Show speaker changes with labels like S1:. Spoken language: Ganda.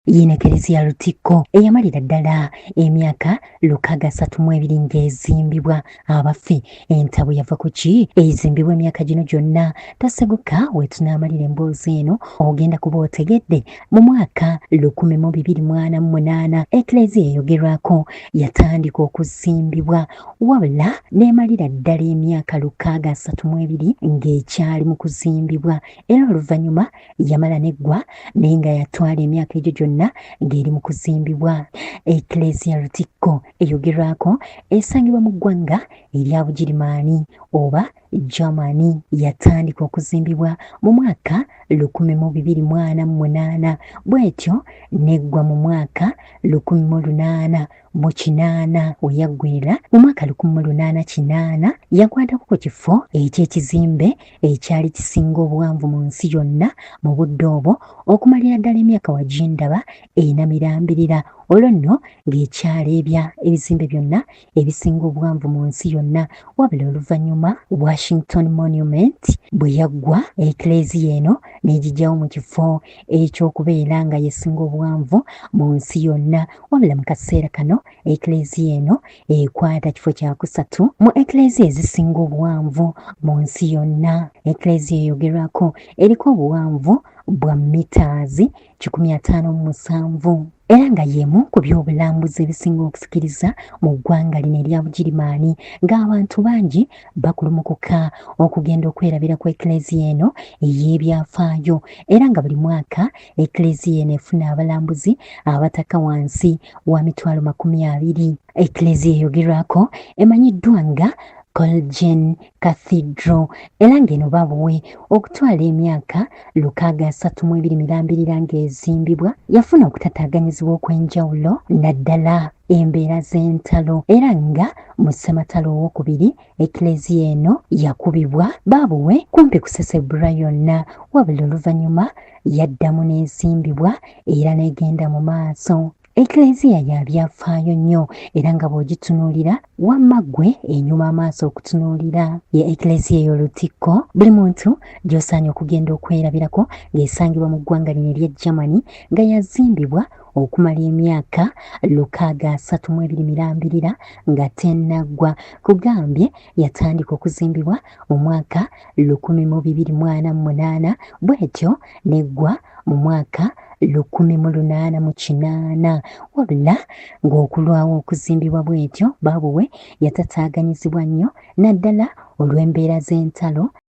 S1: Yino Eklezia Lutikko eyamalira ddala emyaka 632 ng'ezimbibwa. Abaffe entabo yava ku ki ezimbibwa emyaka gino gyonna? Taseguka wetunaamalira emboozi eno ogenda kuba otegedde. Mu mwaka 1248 Eklezia eyogerwako yatandika okuzimbibwa, wabula n'emalira ddala emyaka 632 ng'ekyali mu kuzimbibwa, era oluvannyuma yamala neggwa naye nga yatwala emyaka egyo gyonna ng'eri mu kuzimbibwa. Eklezia Lutikko eyogerwako esangibwa mu ggwanga erya Bugirimaani oba Germany. Yatandika okuzimbibwa mu mwaka 1248 bw'etyo neggwa mu mwaka 1808 we yaggwera. Mu mwaka 1808 yakwatako ku kifo eky'ekizimbe ekyali kisinga obuwanvu mu nsi yonna mu budde obwo okumalira ddala emyaka wagindaba enamirambirira, olwo nno ng'ekyaleebya ebizimbe byonna ebisinga obuwanvu mu nsi yonna, wabula oluvannyuma Washington Monument bwe yaggwa, Eklezia eno n'egijjawo mu kifo eky'okubeera nga yesinga obuwanvu mu nsi yonna, wabula mu kaseera kano Eklezia eno ekwata kifo kya kusatu mu Eklezia ezisinga obuwanvu mu nsi yonna. Eklezia eyogerwako eriko obuwanvu bwa mitaazi 157 era nga y'emu ku byobulambuzi ebisinga okusikiriza mu ggwanga lino erya Bugirimaani, ng'abantu bangi bakulumukuka okugenda okwerabira ku Eklezia eno ey'ebyafaayo, era nga buli mwaka Eklezia eno efuna abalambuzi abataka wansi wa 20,000. Eklezia eyogerwako emanyiddwa nga Collegian Cathedral era ng'eno babuwe okutwala emyaka 632 ng'ezimbibwa. Yafuna okutataaganyizibwa okw'enjawulo naddala embeera z'entalo, era nga mu Ssematalo owookubiri Eklezia eno yakubibwa babuwe kumpi kusesebulwa yonna, wabula oluvannyuma yaddamu n'ezimbibwa era n'egenda mu maaso. Eklezia ya byafaayo nnyo era nga bw'ogitunuulira wamma ggwe enyuma amaaso okutunuulira. Ye Eklezia eyo Lutikko buli muntu gy'osaanye okugenda okwerabirako, ng'esangibwa mu ggwanga lino ery'e Germany, nga yazimbibwa okumala emyaka 632 nga tennaggwa. Kugambye yatandika okuzimbibwa mu mwaka 1248 bw'etyo neggwa mu mwaka 1808, wabula ng'okulwawo okuzimbibwa bw'etyo babuwe yatataaganyizibwa nnyo naddala olw'embeera z'entalo